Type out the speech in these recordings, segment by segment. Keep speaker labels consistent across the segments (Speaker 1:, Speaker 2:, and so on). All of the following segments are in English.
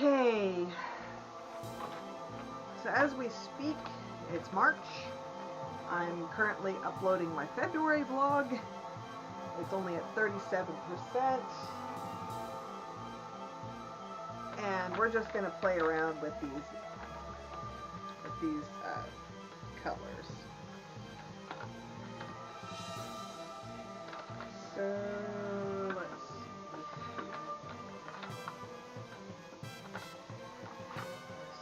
Speaker 1: Okay, so as we speak, it's March. I'm currently uploading my February vlog. It's only at 37%. And we're just going to play around with these colors. So let's see.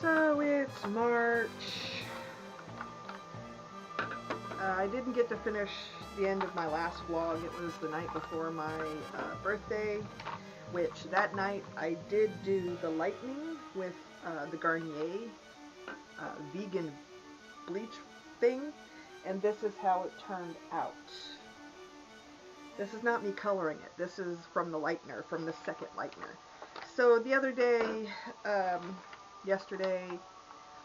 Speaker 1: So it's March. I didn't get to finish the end of my last vlog. It was the night before my birthday, which that night I did do the lightening with the Garnier vegan bleach thing, and this is how it turned out. This is not me coloring it. This is from the lightener, from the second lightener. So the other day, yesterday,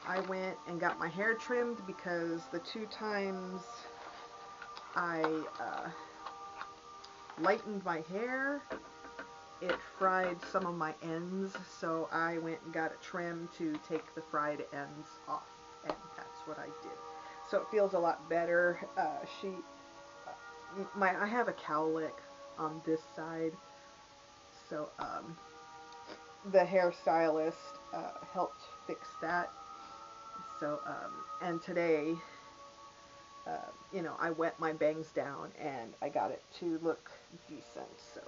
Speaker 1: I went and got my hair trimmed because the 2 times I lightened my hair, it fried some of my ends, so I went and got a trim to take the fried ends off, and that's what I did. So it feels a lot better. I have a cowlick on this side, so the hairstylist helped fix that. So, and today, you know, I wet my bangs down and I got it to look decent. So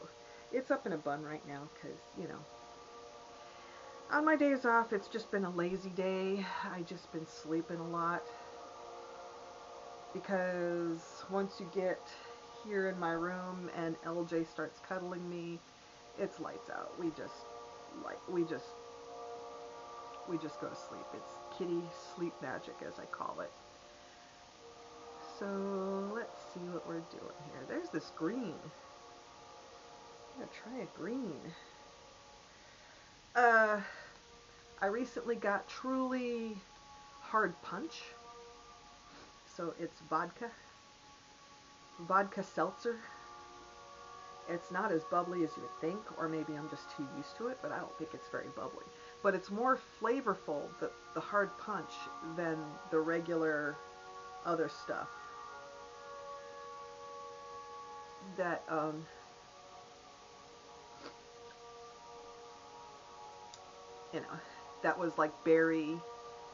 Speaker 1: it's up in a bun right now because, you know, on my days off, it's just been a lazy day. I've just been sleeping a lot because once you get here in my room and LJ starts cuddling me, it's lights out. We just go to sleep. It's kitty sleep magic, as I call it. So let's see what we're doing here. There's this green. I'm gonna try a green. I recently got Truly Hard Punch. So it's vodka seltzer. It's not as bubbly as you would think, or maybe I'm just too used to it, but I don't think it's very bubbly. But it's more flavorful, the Hard Punch, than the regular other stuff that you know, that was like berry.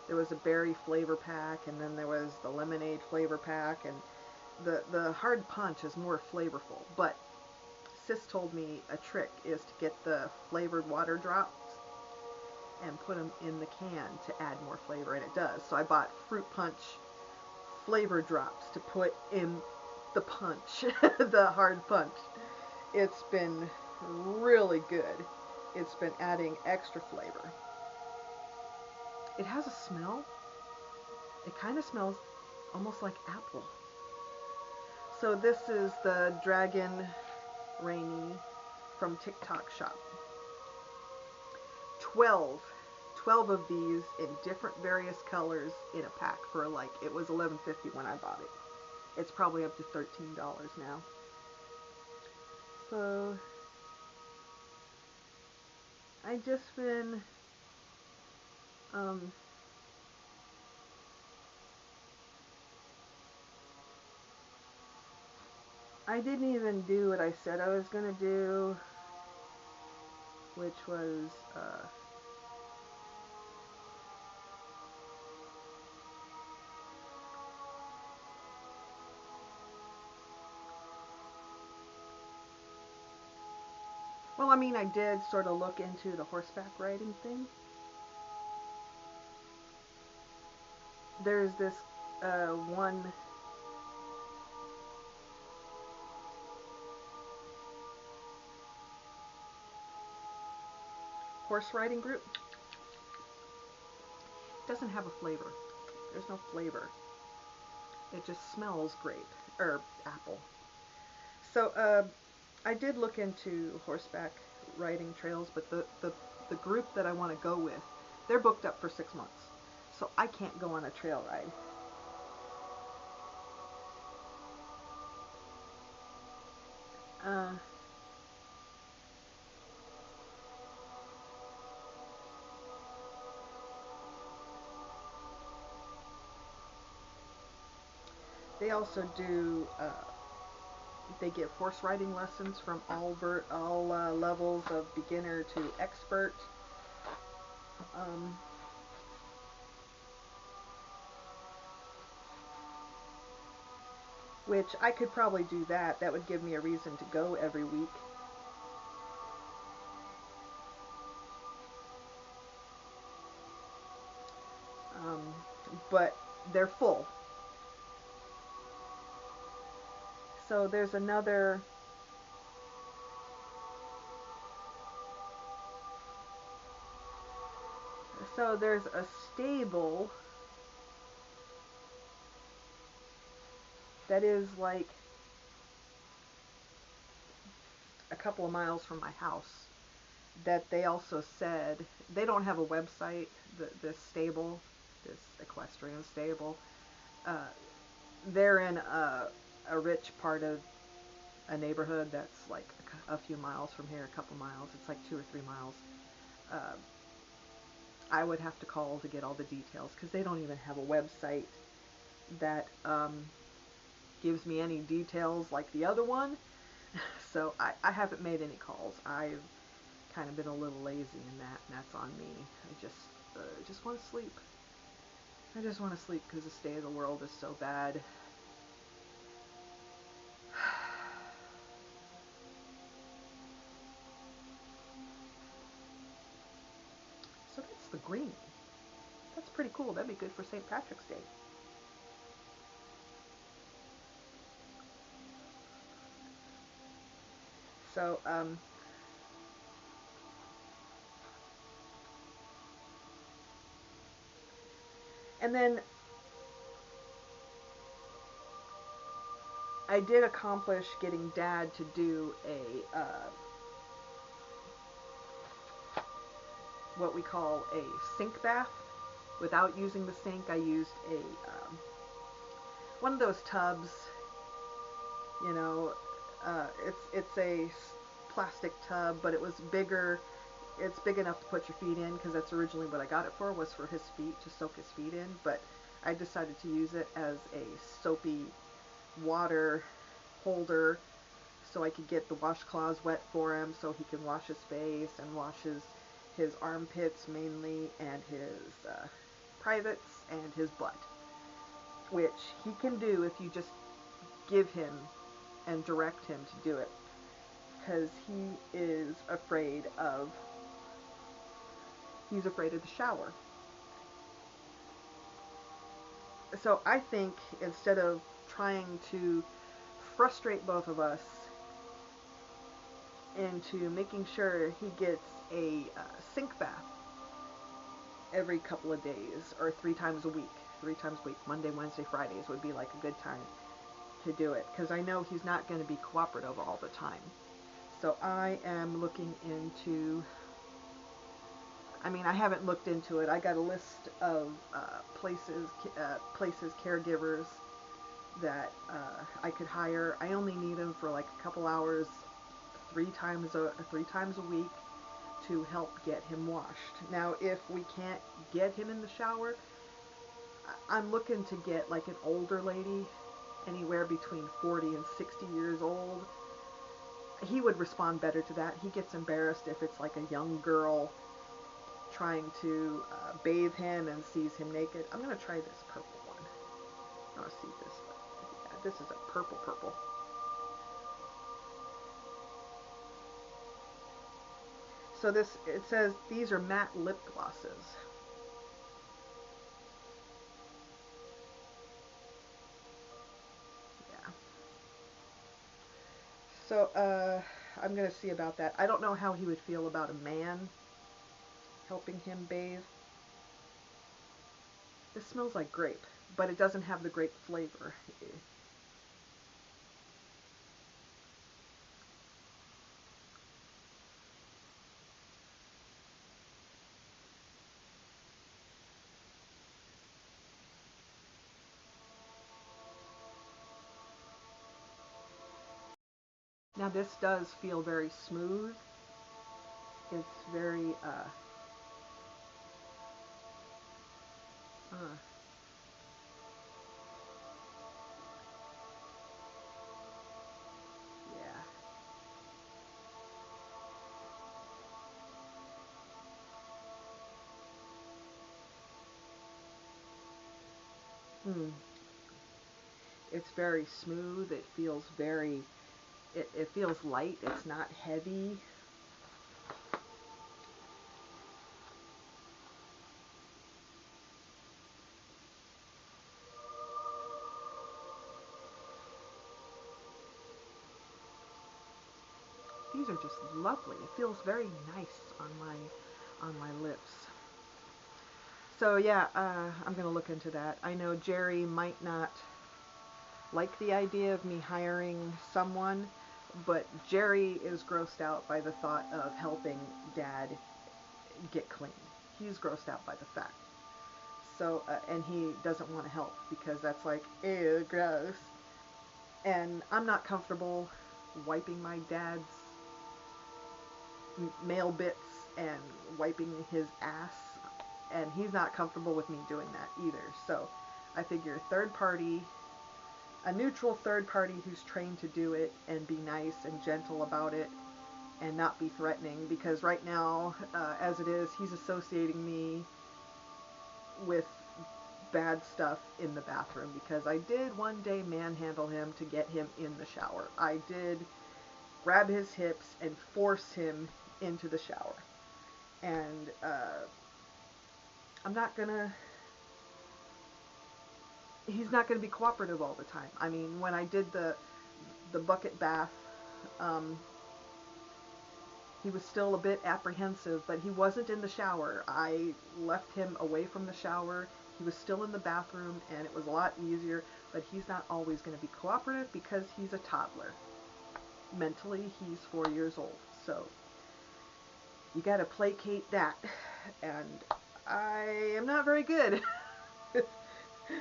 Speaker 1: There was a berry flavor pack, and then there was the lemonade flavor pack, and the Hard Punch is more flavorful. But Sis told me a trick is to get the flavored water drops and put them in the can to add more flavor, and it does. So I bought Fruit Punch flavor drops to put in the punch, the Hard Punch. It's been really good. It's been adding extra flavor. It has a smell. It kind of smells almost like apple. So this is the Dragon Rainy from TikTok shop. 12 of these in different various colors in a pack for like, it was $11.50 when I bought it. It's probably up to $13 now. So I just been I didn't even do what I said I was gonna do, which was well, I mean, I did sort of look into the horseback riding thing. There's this one horse riding group. It doesn't have a flavor. There's no flavor. It just smells grape or apple. So I did look into horseback riding trails, but the group that I want to go with, they're booked up for 6 months. So I can't go on a trail ride. They also do. They give horse riding lessons from all levels of beginner to expert. Um, which I could probably do that. That would give me a reason to go every week. Um, but they're full. So there's another. So there's a stable that is like a couple of miles from my house that they also said they don't have a website. This stable, this equestrian stable, uh, they're in a rich part of a neighborhood that's like a few miles from here, a couple miles. It's like 2 or 3 miles. Uh, I would have to call to get all the details because they don't even have a website that gives me any details like the other one. So I haven't made any calls. I've kind of been a little lazy in that, and that's on me. I just want to sleep. I just want to sleep because the state of the world is so bad. So that's the green. That's pretty cool. That'd be good for St. Patrick's Day. So, and then I did accomplish getting Dad to do a what we call a sink bath. Without using the sink, I used a one of those tubs. You know, it's a plastic tub, but it was bigger. It's big enough to put your feet in because that's originally what I got it for, was for his feet, to soak his feet in. But I decided to use it as a soapy water holder so I could get the washcloths wet for him so he can wash his face and wash his armpits mainly, and his privates and his butt, which he can do if you just give him and direct him to do it, because he's afraid of the shower. So I think instead of trying to frustrate both of us into making sure he gets a sink bath every couple of days or 3 times a week. 3 times a week, Monday, Wednesday, Fridays would be like a good time to do it, because I know he's not going to be cooperative all the time. So I am looking into, I mean, I haven't looked into it. I got a list of places, caregivers that I could hire. I only need them for like a couple hours, 3 times a week, to help get him washed. Now, if we can't get him in the shower, I'm looking to get like an older lady, anywhere between 40 and 60 years old. He would respond better to that. He gets embarrassed if it's like a young girl trying to bathe him and sees him naked. I'm going to try this purple one. I want to see this. Yeah, this is a purple. So it says these are matte lip glosses. Yeah. So I'm going to see about that. I don't know how he would feel about a man helping him bathe. This smells like grape, but it doesn't have the grape flavor. Now this does feel very smooth. It's very uh, Mm. It's very smooth. It feels very, it feels light. It's not heavy. These are just lovely. It feels very nice on my lips. So yeah, I'm gonna look into that. I know Jerry might not like the idea of me hiring someone, but Jerry is grossed out by the thought of helping Dad get clean. He's grossed out by the fact. So, and he doesn't want to help because that's like, ew, gross. And I'm not comfortable wiping my dad's male bits and wiping his ass, and he's not comfortable with me doing that either. So I figure third party, a neutral third party who's trained to do it and be nice and gentle about it and not be threatening, because right now, as it is, he's associating me with bad stuff in the bathroom, because I did one day manhandle him to get him in the shower. I did grab his hips and force him into the shower. And I'm not gonna, he's not gonna be cooperative all the time. I mean, when I did the bucket bath, um, he was still a bit apprehensive, but he wasn't in the shower. I left him away from the shower. He was still in the bathroom, and it was a lot easier, but he's not always going to be cooperative because he's a toddler. Mentally, he's 4 years old, so you got to placate that. And I am not very good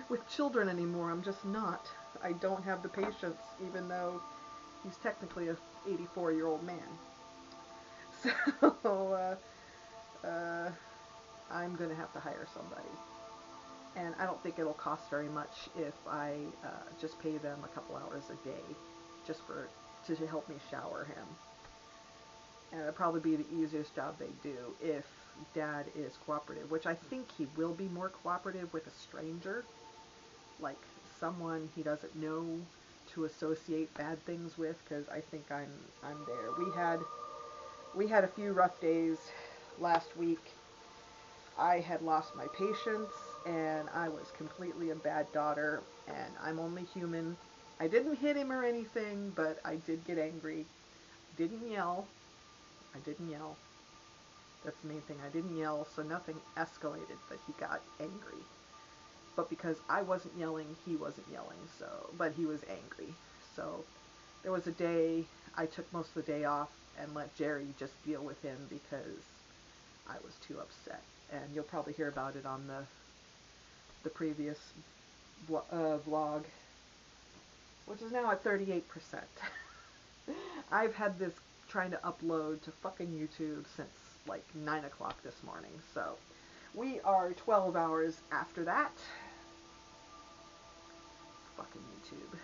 Speaker 1: with children anymore. I'm just not. I don't have the patience, even though he's technically a 84-year-old man. So, I'm going to have to hire somebody. And I don't think it'll cost very much if I just pay them a couple hours a day just to help me shower him. And it'll probably be the easiest job they do if Dad is cooperative, which I think he will be more cooperative with a stranger, like someone he doesn't know to associate bad things with, because I think I'm there. We had a few rough days last week. I had lost my patience, and I was completely a bad daughter, and I'm only human. I didn't hit him or anything, but I did get angry. Didn't yell. I didn't yell. That's the main thing. I didn't yell, so nothing escalated, but he got angry. But because I wasn't yelling, he wasn't yelling, so, but he was angry. So there was a day I took most of the day off and let Jerry just deal with him because I was too upset. And you'll probably hear about it on the previous vlog, which is now at 38%. I've had this trying to upload to fucking YouTube since like 9 o'clock this morning. So we are 12 hours after that. Fucking YouTube.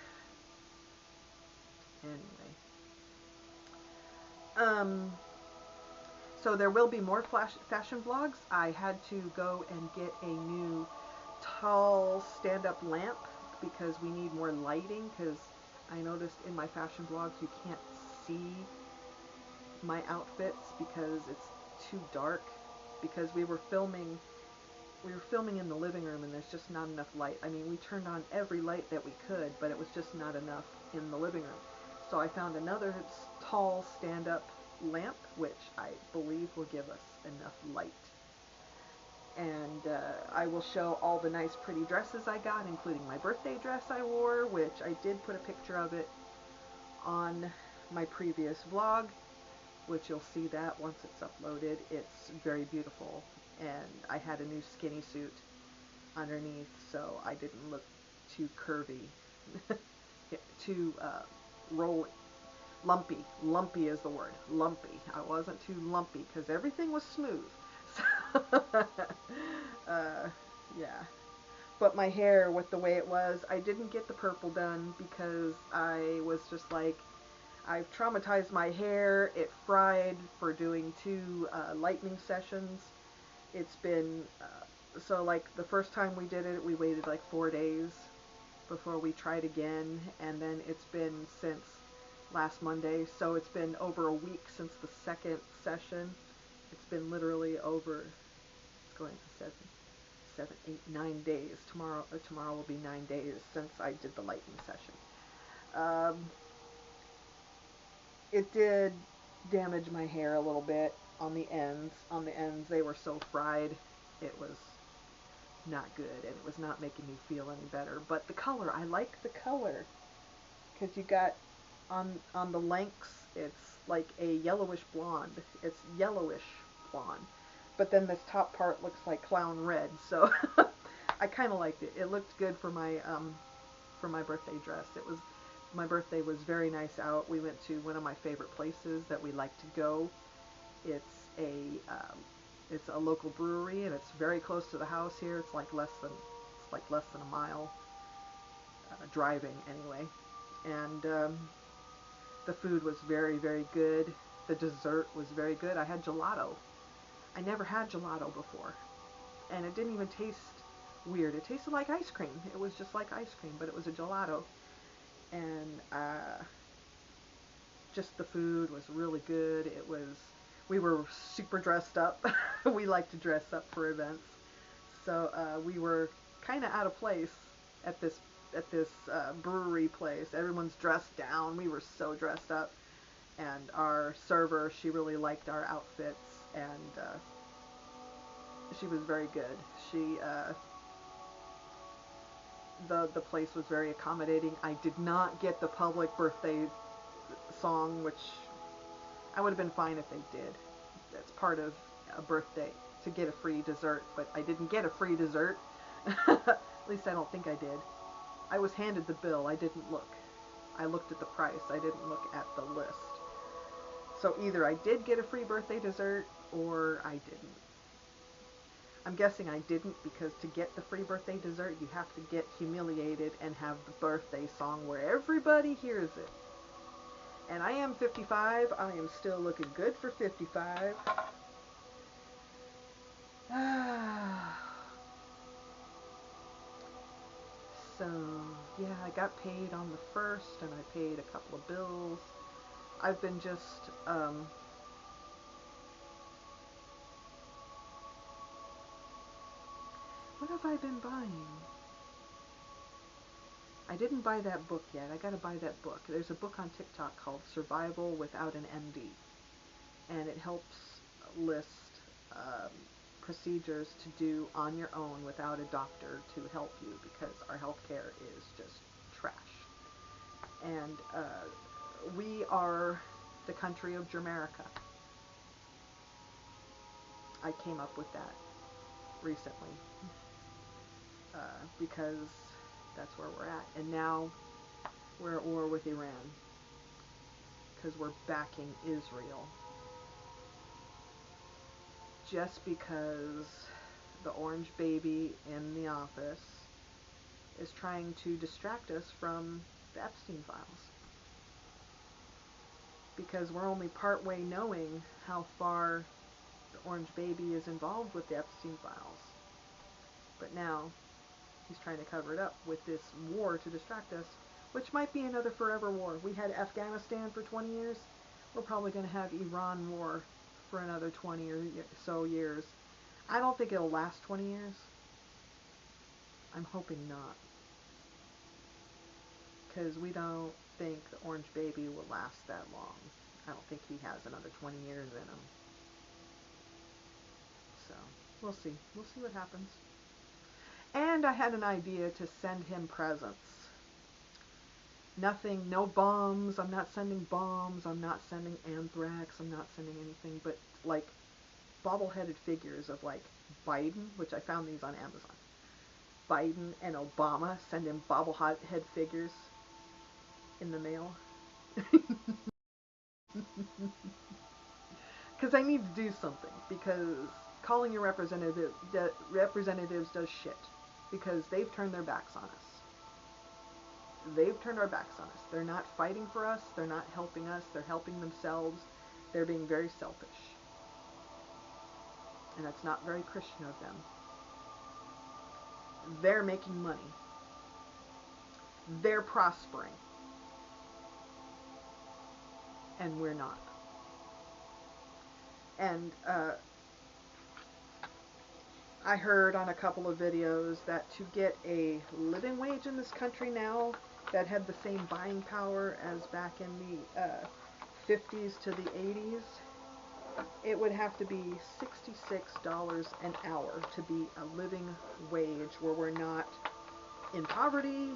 Speaker 1: Anyway. So there will be more fashion vlogs. I had to go and get a new tall stand-up lamp because we need more lighting, because I noticed in my fashion vlogs you can't see my outfits because it's too dark, because we were filming in the living room and there's just not enough light. I mean, we turned on every light that we could, but it was just not enough in the living room. So I found another tall stand-up lamp, which I believe will give us enough light. And I will show all the nice pretty dresses I got, including my birthday dress I wore, which I did put a picture of it on my previous vlog, which you'll see that once it's uploaded. It's very beautiful, and I had a new skinny suit underneath, so I didn't look too curvy, too lumpy. Lumpy is the word. Lumpy. I wasn't too lumpy because everything was smooth. So, yeah. But my hair, with the way it was, I didn't get the purple done because I was just like, I've traumatized my hair. It fried for doing 2 lightning sessions. It's been So like the first time we did it, we waited like 4 days before we tried again, and then it's been since last Monday, so it's been over a week since the second session. It's been literally over, it's going to 7, 8, 9 days. Tomorrow will be 9 days since I did the lightning session. It did damage my hair a little bit on the ends. On the ends, they were so fried. It was not good, and it was not making me feel any better. But the color, I like the color, because you got on the lengths, it's like a yellowish blonde. It's yellowish blonde, but then this top part looks like clown red. So I kind of liked it. It looked good for my birthday dress. It was My birthday was very nice out. We went to one of my favorite places that we like to go. It's a um, it's a local brewery, and it's very close to the house here. It's like less than a mile driving anyway. And the food was very, very good. The dessert was very good. I had gelato. I never had gelato before, and it didn't even taste weird. It tasted like ice cream. It was just like ice cream, but it was a gelato. And just the food was really good. We were super dressed up. We like to dress up for events. So we were kind of out of place at this brewery place. Everyone's dressed down. We were so dressed up, and our server, she really liked our outfits, and she was very good. The place was very accommodating. I did not get the public birthday song, which I would have been fine if they did. That's part of a birthday, to get a free dessert, but I didn't get a free dessert. At least I don't think I did. I was handed the bill. I didn't look. I looked at the price. I didn't look at the list. So either I did get a free birthday dessert or I didn't. I'm guessing I didn't, because to get the free birthday dessert, you have to get humiliated and have the birthday song where everybody hears it. And I am 55. I am still looking good for 55. So, yeah, I got paid on the 1st, and I paid a couple of bills. I've been just, what have I been buying? I didn't buy that book yet. I gotta buy that book. There's a book on TikTok called Survival Without an MD, and it helps list um, procedures to do on your own without a doctor to help you, because our healthcare is just trash. And we are the country of Germerica. I came up with that recently because that's where we're at. And now we're at war with Iran because we're backing Israel, just because the orange baby in the office is trying to distract us from the Epstein files. Because we're only part way knowing how far the orange baby is involved with the Epstein files. But now he's trying to cover it up with this war to distract us, which might be another forever war. We had Afghanistan for 20 years. We're probably going to have Iran war for another 20 or so years. I don't think it'll last 20 years. I'm hoping not, because we don't think the orange baby will last that long. I don't think he has another 20 years in him. So, we'll see. We'll see what happens. And I had an idea to send him presents. Nothing, no bombs. I'm not sending bombs. I'm not sending anthrax. I'm not sending anything but like bobbleheaded figures of like Biden, which I found these on Amazon. Biden and Obama, send him bobblehead figures in the mail. Because I need to do something. Because calling your representatives does shit. Because they've turned their backs on us. They've turned our backs on us. They're not fighting for us. They're not helping us. They're helping themselves. They're being very selfish. And that's not very Christian of them. they're making money. They're prospering. And we're not. And I heard on a couple of videos that to get a living wage in this country now that had the same buying power as back in the 50s to the 80s, it would have to be $66 an hour to be a living wage where we're not in poverty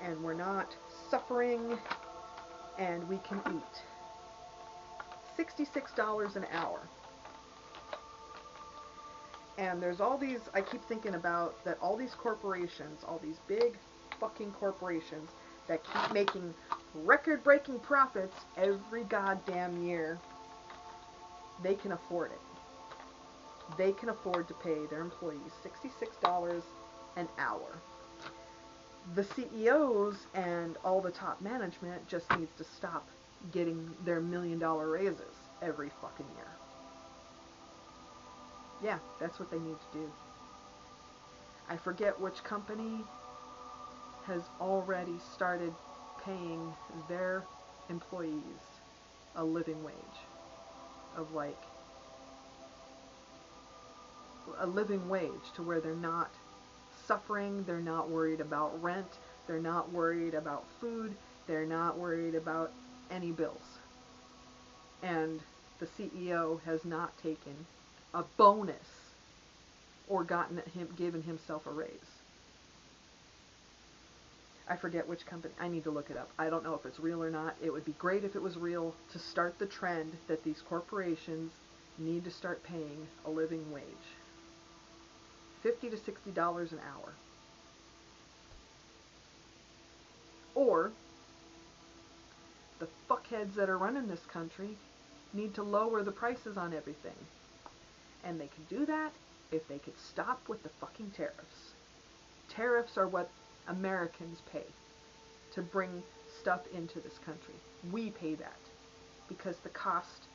Speaker 1: and we're not suffering and we can eat. $66 an hour. And there's all these, I keep thinking about that all these corporations, all these big fucking corporations that keep making record-breaking profits every goddamn year, they can afford it. They can afford to pay their employees $66 an hour. The CEOs and all the top management just needs to stop getting their $1 million raises every fucking year. Yeah, that's what they need to do. I forget which company has already started paying their employees a living wage of like a living wage to where they're not suffering, they're not worried about rent, they're not worried about food, they're not worried about any bills. And the CEO has not taken a bonus or given himself a raise. I forget which company. I need to look it up. I don't know if it's real or not. It would be great if it was real to start the trend that these corporations need to start paying a living wage. $50 to $60 an hour. Or the fuckheads that are running this country need to lower the prices on everything. And they could do that if they could stop with the fucking tariffs. Tariffs are what Americans pay to bring stuff into this country. We pay that because the cost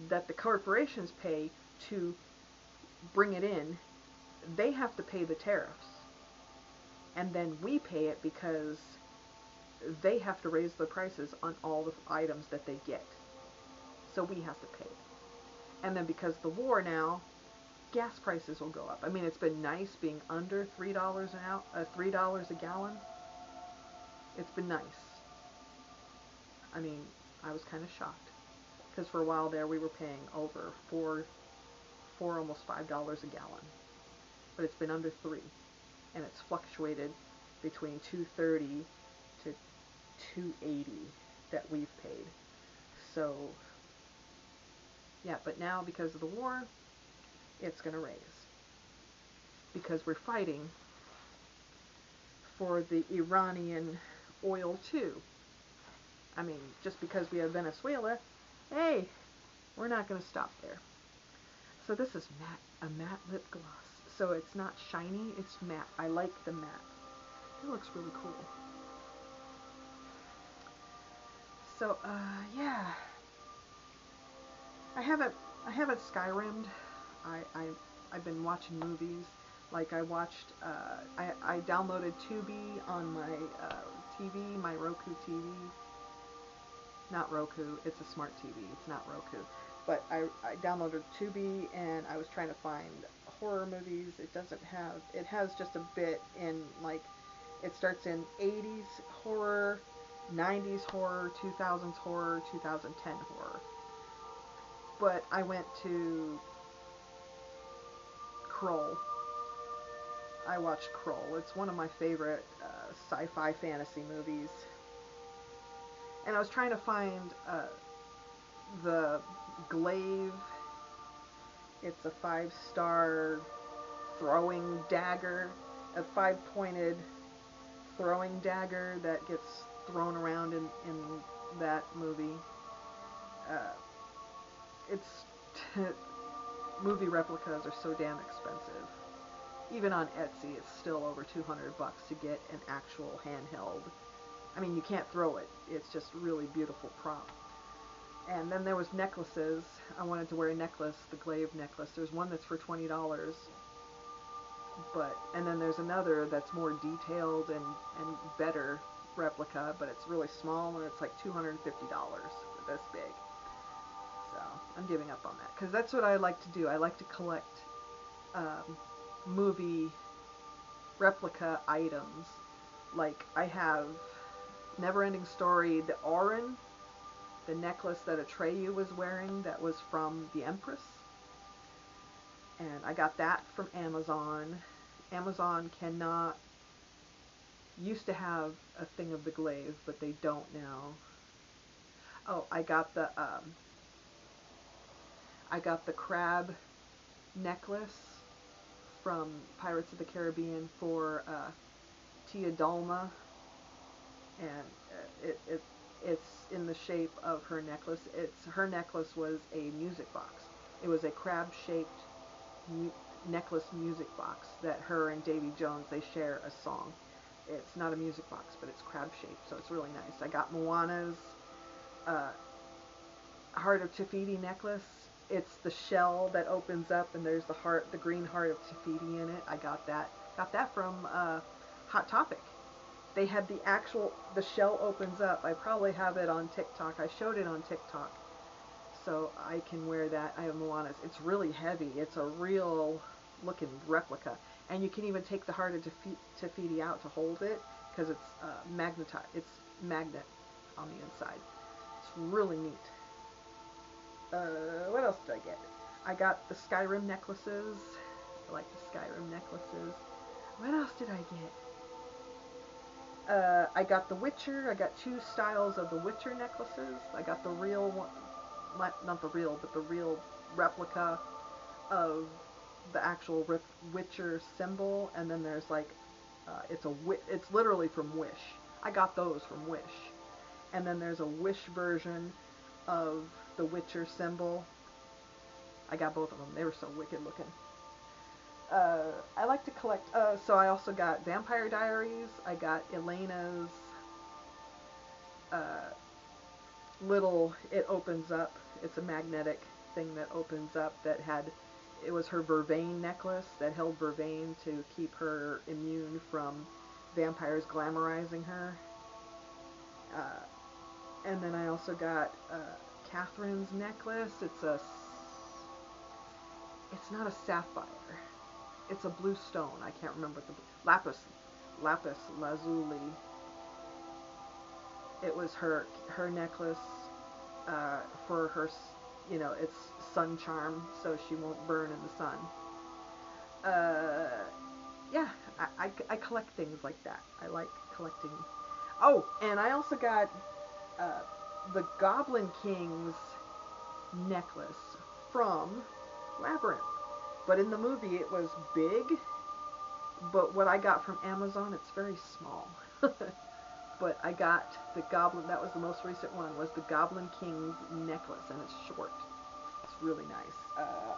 Speaker 1: that the corporations pay to bring it in, they have to pay the tariffs. And then we pay it because they have to raise the prices on all the items that they get. So we have to pay it. And then because of the war now, gas prices will go up. I mean, it's been nice being under $3 $3 a gallon. It's been nice. I mean, I was kind of shocked because for a while there we were paying over four, almost $5 a gallon. But it's been under 3, and it's fluctuated between 230 to 280 that we've paid. So yeah, but now because of the war, it's going to raise. Because we're fighting for the Iranian oil too. I mean, just because we have Venezuela, hey, we're not going to stop there. So this is a matte lip gloss. So it's not shiny, it's matte. I like the matte. It looks really cool. So, yeah. I haven't Skyrimmed. I've been watching movies. Like I watched, I downloaded Tubi on my TV, my Roku TV. Not Roku, it's a smart TV. It's not Roku. But I downloaded Tubi and I was trying to find horror movies. It doesn't have, it has just a bit in like, it starts in 80s horror, 90s horror, 2000s horror, 2010 horror. But I went to Kroll. I watched Kroll. It's one of my favorite sci-fi fantasy movies. And I was trying to find the glaive. It's a 5-star throwing dagger, a 5-pointed throwing dagger that gets thrown around in that movie. It's movie replicas are so damn expensive. Even on Etsy, it's still over $200 to get an actual handheld. I mean, you can't throw it. It's just really beautiful prop. And then there was necklaces. I wanted to wear a necklace, the glaive necklace. There's one that's for $20. And then there's another that's more detailed and better replica, but it's really small and it's like $250 for this big. So I'm giving up on that because that's what I like to do. I like to collect um, movie replica items. Like I have Neverending Story, the Orin, the necklace that Atreyu was wearing that was from the Empress. And I got that from Amazon. Amazon cannot, used to have a thing of the glaive, but they don't now. Oh, I got the crab necklace from Pirates of the Caribbean for Tia Dalma, and it's in the shape of her necklace. Her necklace was a music box. It was a crab-shaped mu- necklace music box that her and Davy Jones, they share a song. It's not a music box, but it's crab-shaped, so it's really nice. I got Moana's uh, Heart of Tafiti necklace. It's the shell that opens up, and there's the green heart of Tafiti in it. I got that. Got that from Hot Topic. They had the shell opens up. I probably have it on TikTok. I showed it on TikTok, so I can wear that. I have Moana's. It's really heavy. It's a real looking replica, and you can even take the heart of Tafiti out to hold it because it's magnetized. It's magnet on the inside. It's really neat. What else did I get? I got the Skyrim necklaces. I like the Skyrim necklaces. What else did I get? I got the Witcher. I got two styles of the Witcher necklaces. I got the real one, not the real, but the real replica of the actual Witcher symbol. And then there's like, it's literally from Wish. I got those from Wish. And then there's a Wish version of the Witcher symbol. I got both of them. They were so wicked looking. I like to collect. So I also got Vampire Diaries. I got Elena's uh, little. It opens up. It's a magnetic thing that opens up. It was her Vervain necklace that held Vervain to keep her immune from vampires glamorizing her. And then I also got Catherine's necklace. It's not a sapphire. It's a blue stone. I can't remember lapis lazuli. It was her necklace for her, it's sun charm, so she won't burn in the sun. Yeah, I collect things like that. I like collecting. Oh, and I also got uh, the Goblin King's necklace from Labyrinth. But in the movie, it was big. But what I got from Amazon, it's very small. But I got the Goblin, that was the most recent one, was the Goblin King's necklace, and it's short. It's really nice.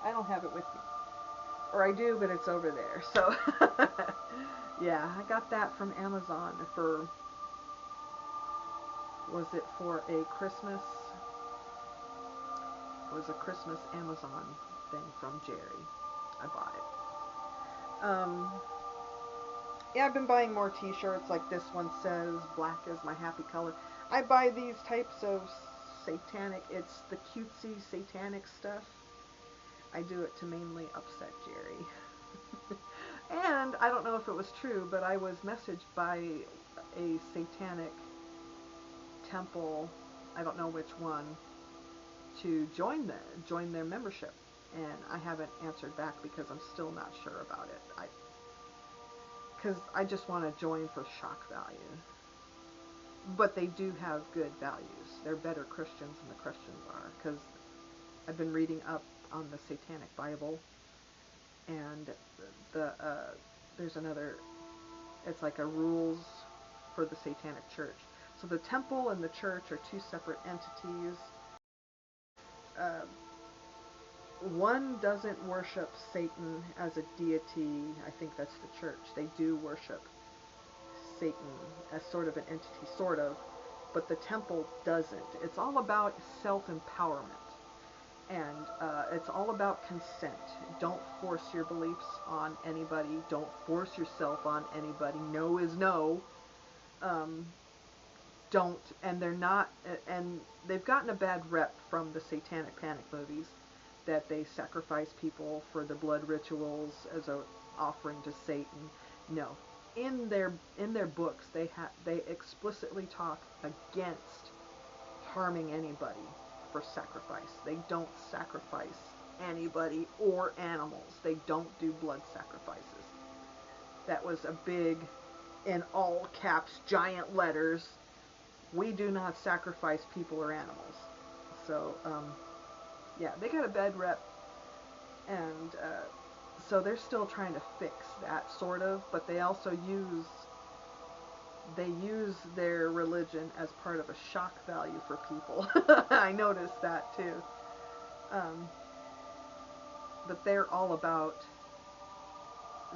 Speaker 1: I don't have it with me. Or I do, but it's over there. So, yeah, I got that from Amazon was it for a Christmas? It was a Christmas Amazon thing from Jerry. I bought it. Yeah, I've been buying more t-shirts. Like this one says, black is my happy color. I buy these types of it's the cutesy satanic stuff. I do it to mainly upset Jerry. And I don't know if it was true, but I was messaged by a satanic temple, I don't know which one, to join their membership. And I haven't answered back because I'm still not sure about it. Because I just want to join for shock value. But they do have good values. They're better Christians than the Christians are. Because I've been reading up on the Satanic Bible, and there's another. It's like a rules for the Satanic Church. So the temple and the church are two separate entities. Uh, One doesn't worship Satan as a deity. I think that's the church. They do worship Satan as sort of an entity, sort of, but the temple doesn't. It's all about self-empowerment. And it's all about consent. Don't force your beliefs on anybody. Don't force yourself on anybody. No is no. Um, don't, and they're not, and they've gotten a bad rep from the Satanic Panic movies that they sacrifice people for the blood rituals as a offering to Satan. No, in their books they explicitly talk against harming anybody for sacrifice. They don't sacrifice anybody or animals. They don't do blood sacrifices. That was a big, in all caps, giant letters, we do not sacrifice people or animals. So, yeah, they got a bad rep, and so they're still trying to fix that, sort of, but they also use their religion as part of a shock value for people. I noticed that too. Um, but they're all about,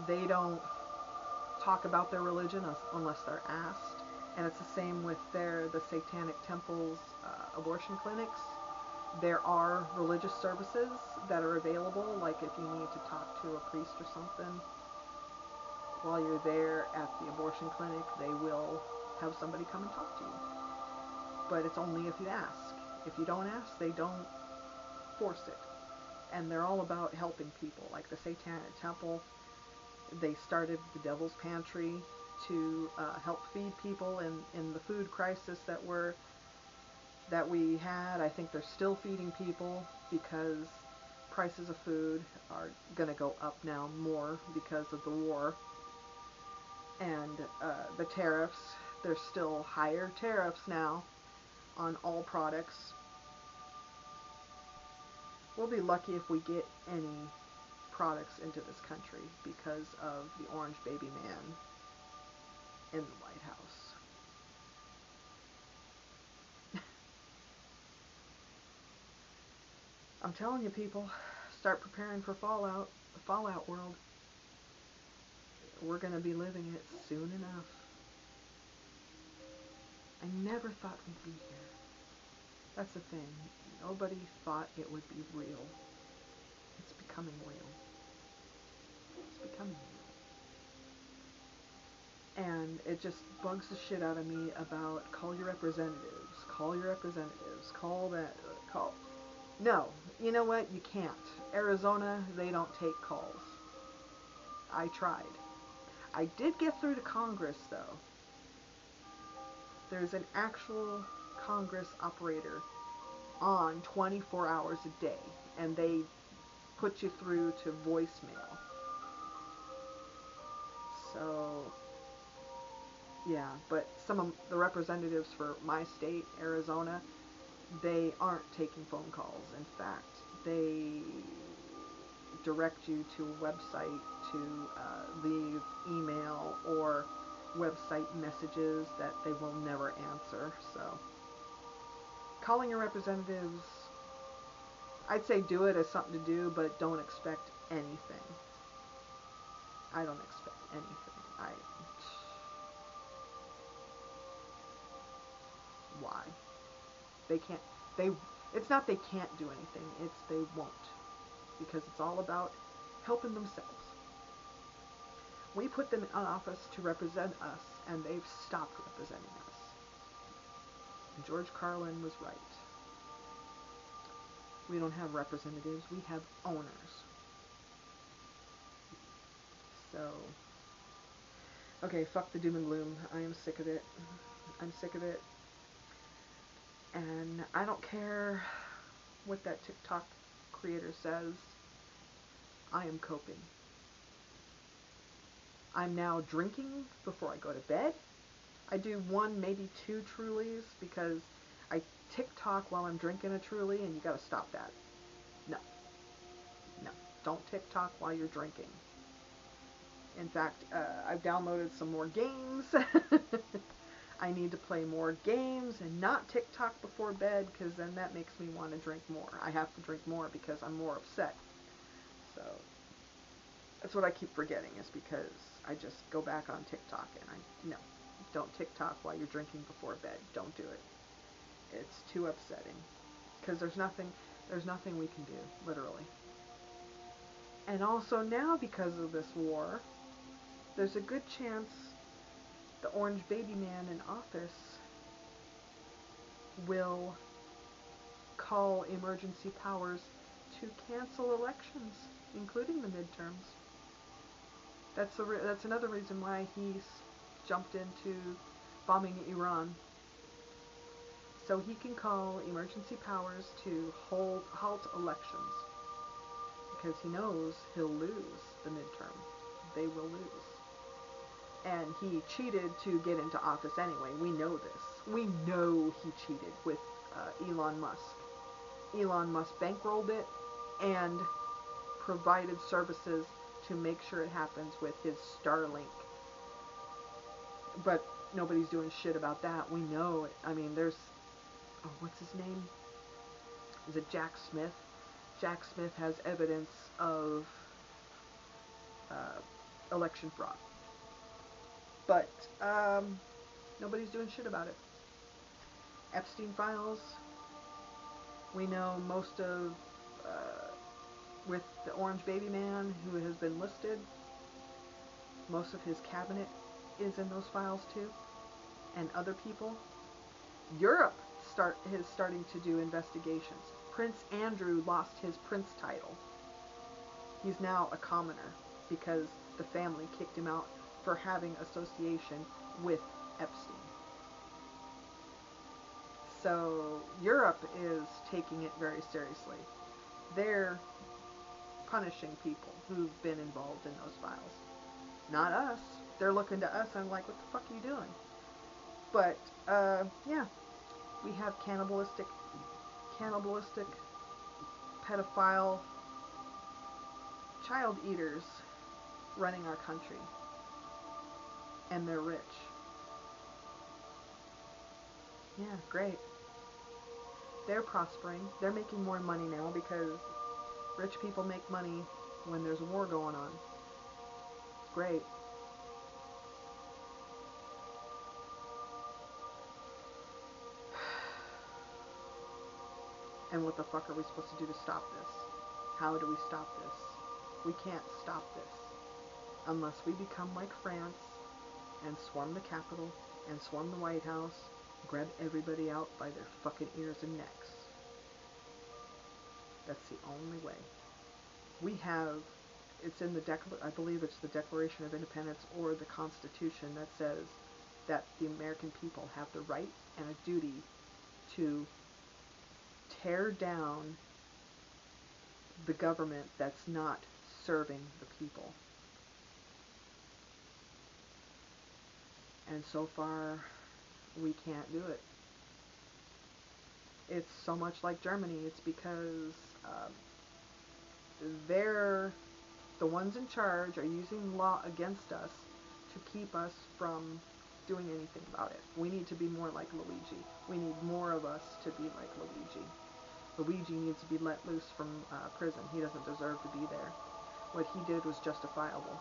Speaker 1: they don't talk about their religion unless they're asked. And it's the same with the Satanic Temple's abortion clinics. There are religious services that are available, like if you need to talk to a priest or something. While you're there at the abortion clinic, they will have somebody come and talk to you. But it's only if you ask. If you don't ask, they don't force it. And they're all about helping people. Like the Satanic Temple, they started the Devil's Pantry to help feed people in the food crisis that we had. I think they're still feeding people because prices of food are going to go up now more because of the war. And the tariffs, there's still higher tariffs now on all products. We'll be lucky if we get any products into this country because of the orange baby man in the White House. I'm telling you, people, start preparing for Fallout, the Fallout world. We're going to be living it soon enough. I never thought we'd be here. That's the thing. Nobody thought it would be real. It's becoming real. It's becoming real. And it just bugs the shit out of me about call your representatives, call your representatives, call that, call. No, you know what? You can't. Arizona, they don't take calls. I tried. I did get through to Congress, though. There's an actual Congress operator on 24 hours a day, and they put you through to voicemail. So, yeah, but some of the representatives for my state, Arizona, they aren't taking phone calls. In fact, they direct you to a website to leave email or website messages that they will never answer. So, calling your representatives, I'd say do it as something to do, but don't expect anything. I don't expect anything. Why? They can't, they, it's not they can't do anything, it's they won't. Because it's all about helping themselves. We put them in office to represent us, and they've stopped representing us. And George Carlin was right. We don't have representatives, we have owners. So, okay, fuck the doom and gloom. I am sick of it. I'm sick of it. And I don't care what that TikTok creator says. I am coping. I'm now drinking before I go to bed. I do one, maybe two Trulies because I TikTok while I'm drinking a Truly, and you gotta stop that. No. No. Don't TikTok while you're drinking. In fact, I've downloaded some more games. I need to play more games and not TikTok before bed, because then that makes me want to drink more. I have to drink more because I'm more upset. So that's what I keep forgetting, is because I just go back on TikTok and no, don't TikTok while you're drinking before bed. Don't do it. It's too upsetting because there's There's nothing we can do, literally. And also now, because of this war, there's a good chance the orange baby man in office will call emergency powers to cancel elections, including the midterms. That's another reason why he's jumped into bombing Iran, so he can call emergency powers to halt elections, because he knows he'll lose the midterm. They will lose. And he cheated to get into office anyway. We know this. We know he cheated with Elon Musk. Elon Musk bankrolled it and provided services to make sure it happens with his Starlink. But nobody's doing shit about that. We know it. I mean, there's... Oh, what's his name? Is it Jack Smith? Jack Smith has evidence of election fraud. But nobody's doing shit about it. Epstein files. We know most of... with the orange baby man who has been listed, most of his cabinet is in those files too, and other people. Europe is starting to do investigations. Prince Andrew lost his prince title. He's now a commoner because the family kicked him out for having association with Epstein. So Europe is taking it very seriously. They're punishing people who've been involved in those files. Not us. They're looking to us and I'm like, what the fuck are you doing? But, yeah. We have cannibalistic, pedophile, child eaters running our country. And they're rich. Yeah, great. They're prospering. They're making more money now because rich people make money when there's a war going on. It's great. And what the fuck are we supposed to do to stop this? How do we stop this? We can't stop this unless we become like France and swarm the Capitol and swarm the White House, grab everybody out by their fucking ears and necks. That's the only way. We have, it's in the I believe it's the Declaration of Independence or the Constitution that says that the American people have the right and a duty to tear down the government that's not serving the people. And so far, we can't do it. It's so much like Germany. It's because they're the ones in charge are using law against us to keep us from doing anything about it. We need to be more like Luigi. We need more of us to be like Luigi. Luigi needs to be let loose from prison. He doesn't deserve to be there. What he did was justifiable.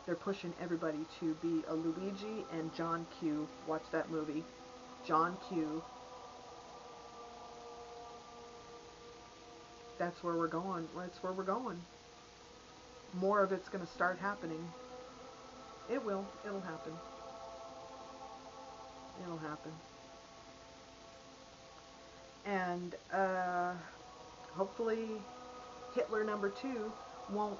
Speaker 1: They're pushing everybody to be a Luigi and John Q. Watch that movie. John Q. That's where we're going. That's where we're going. More of it's going to start happening. It will. It'll happen. It'll happen. And hopefully Hitler #2 won't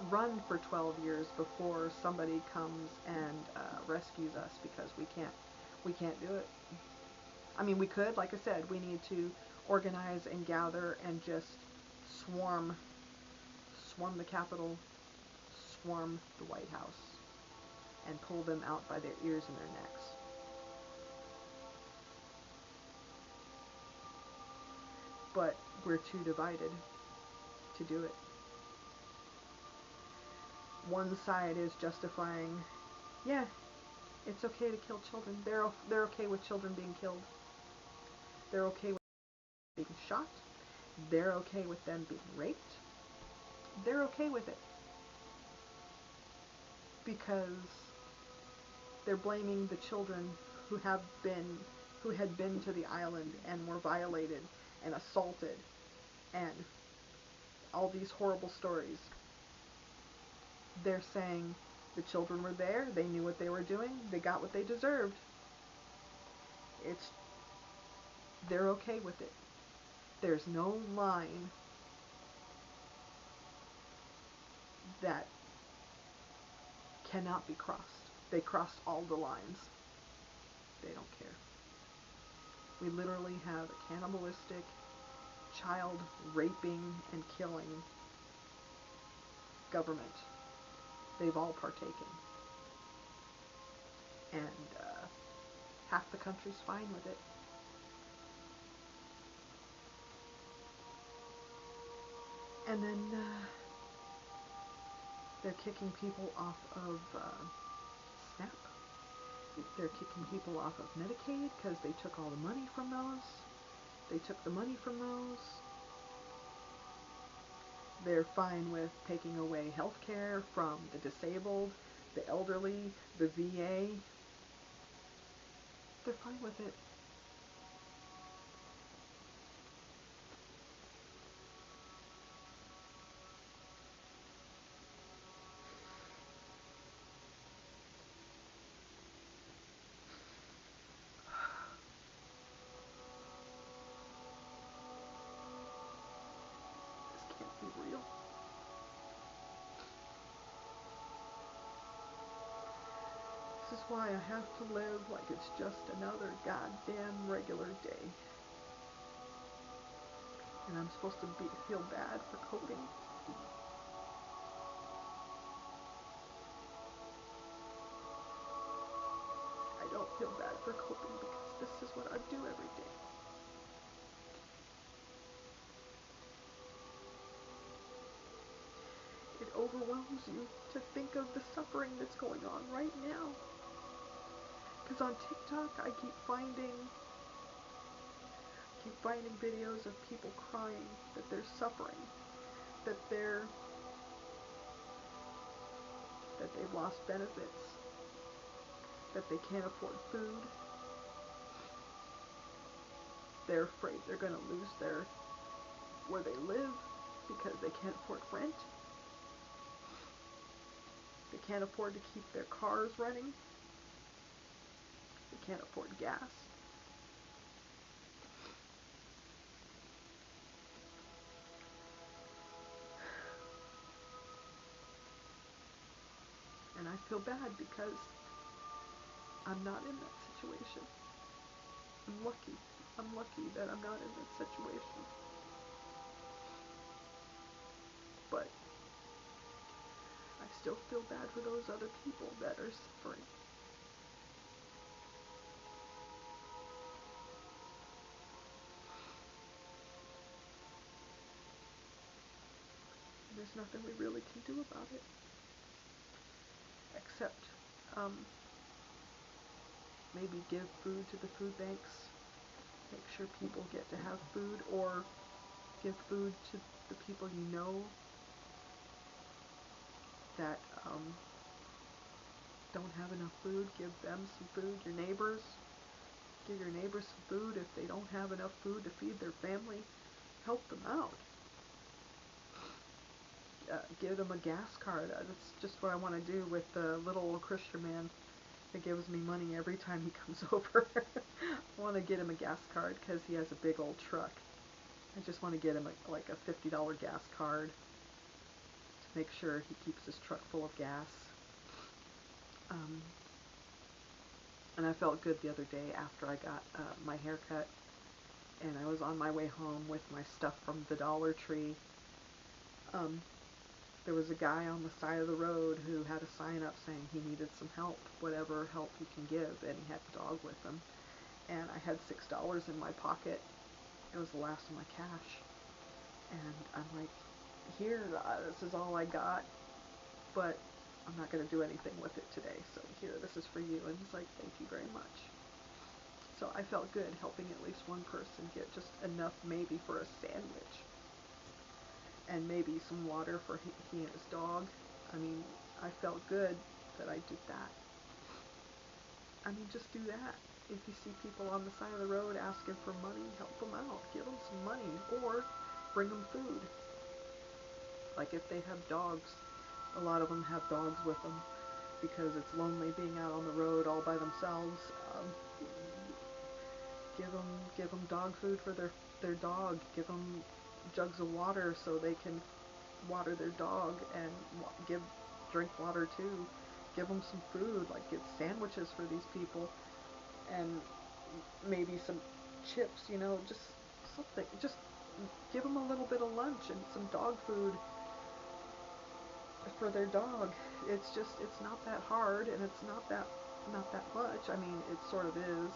Speaker 1: run for 12 years before somebody comes and rescues us, because we can't do it. I mean, we could, like I said, we need to organize and gather and just swarm the Capitol, swarm the White House, and pull them out by their ears and their necks. But we're too divided to do it. One side is justifying, yeah, it's okay to kill children. They're okay with children being killed. They're okay with being shot. They're okay with them being raped. They're okay with it. Because they're blaming the children who had been to the island and were violated and assaulted and all these horrible stories. They're saying the children were there, they knew what they were doing, they got what they deserved. It's they're okay with it. There's no line that cannot be crossed. They crossed all the lines. They don't care. We literally have a cannibalistic, child raping and killing government. They've all partaken. And half the country's fine with it. And then they're kicking people off of SNAP. They're kicking people off of Medicaid because they took all the money from those. They took the money from those. They're fine with taking away health care from the disabled, the elderly, the VA. They're fine with it. This can't be real. This is why I have to live like it's just another goddamn regular day. And I'm supposed to feel bad for coping. I don't feel bad for coping because this is what I do every day. It overwhelms you to think of the suffering that's going on right now. Because on TikTok, I keep finding videos of people crying that they're suffering, that they've lost benefits, that they can't afford food. They're afraid they're going to lose where they live because they can't afford rent. They can't afford to keep their cars running. They can't afford gas. And I feel bad because I'm not in that situation. I'm lucky. I'm lucky that I'm not in that situation. But I still feel bad for those other people that are suffering. There's nothing we really can do about it. Except maybe give food to the food banks. Make sure people get to have food, or give food to the people you know that don't have enough food. Give them some food. Your neighbors, give your neighbors some food. If they don't have enough food to feed their family, help them out. Give them a gas card. That's just what I want to do with the little old Christian man that gives me money every time he comes over. I want to get him a gas card because he has a big old truck. I just want to get him like a $50 gas card to make sure he keeps his truck full of gas. And I felt good the other day after I got my hair cut, and I was on my way home with my stuff from the Dollar Tree. There was a guy on the side of the road who had a sign up saying he needed some help, whatever help he can give, and he had a dog with him. And I had $6 in my pocket. It was the last of my cash. And I'm like, here, this is all I got, but I'm not going to do anything with it today, so here, this is for you. And he's like, thank you very much. So I felt good helping at least one person get just enough maybe for a sandwich. And maybe some water for he and his dog. I mean, I felt good that I did that. I mean, just do that. If you see people on the side of the road asking for money, help them out. Give them some money or bring them food. Like if they have dogs, a lot of them have dogs with them because it's lonely being out on the road all by themselves. Give them dog food for their dog. Give them jugs of water so they can water their dog and drink water too. Give them some food, like get sandwiches for these people and maybe some chips, just something. Just give them a little bit of lunch and some dog food for their dog. It's not that hard, and it's not that much. I mean, it sort of is,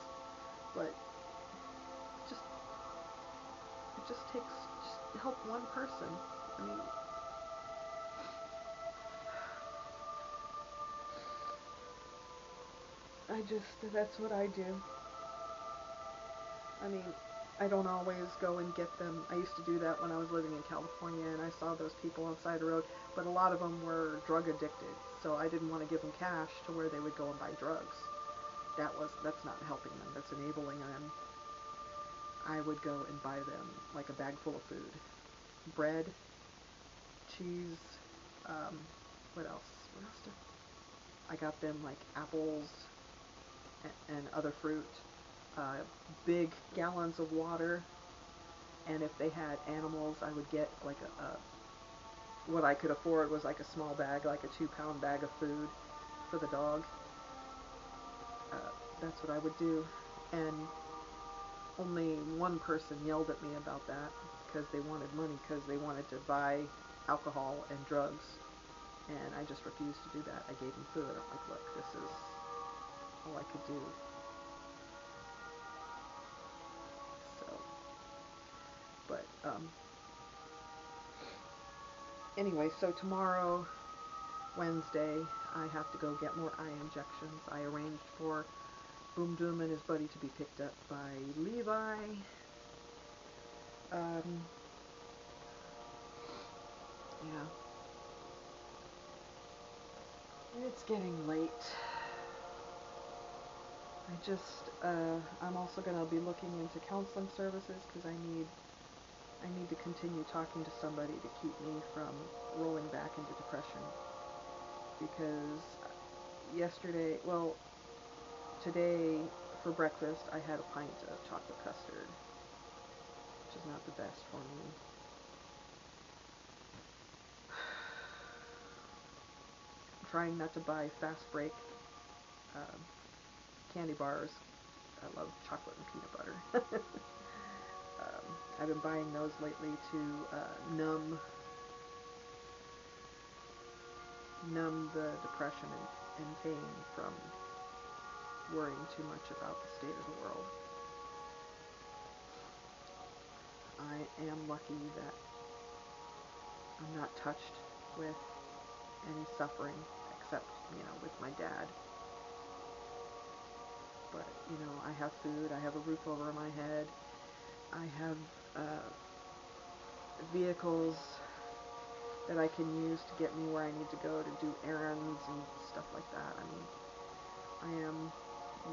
Speaker 1: but just it just takes just help one person. I mean, that's what I do. I mean, I don't always go and get them. I used to do that when I was living in California, and I saw those people on the side of the road, but a lot of them were drug addicted, so I didn't want to give them cash to where they would go and buy drugs. That's not helping them, that's enabling them. I would go and buy them like a bag full of food. Bread, cheese, what else? I got them like apples and other fruit, big gallons of water, and if they had animals, I would get like what I could afford was like a small bag, like a 2-pound bag of food for the dog. That's what I would do, and only one person yelled at me about that because they wanted money, because they wanted to buy alcohol and drugs, and I just refused to do that. I gave them food. I'm like, look, this is all I could do. So, but anyway, so tomorrow, Wednesday, I have to go get more eye injections. I arranged for Boom Doom and his buddy to be picked up by Levi. Yeah. It's getting late. I'm also going to be looking into counseling services because I need to continue talking to somebody to keep me from rolling back into depression. Because today for breakfast I had a pint of chocolate custard, which is not the best for me. I'm trying not to buy fast break candy bars. I love chocolate and peanut butter. I've been buying those lately to numb the depression and pain from worrying too much about the state of the world. I am lucky that I'm not touched with any suffering except, with my dad. But, I have food, I have a roof over my head, I have vehicles that I can use to get me where I need to go to do errands and stuff like that. I mean, I am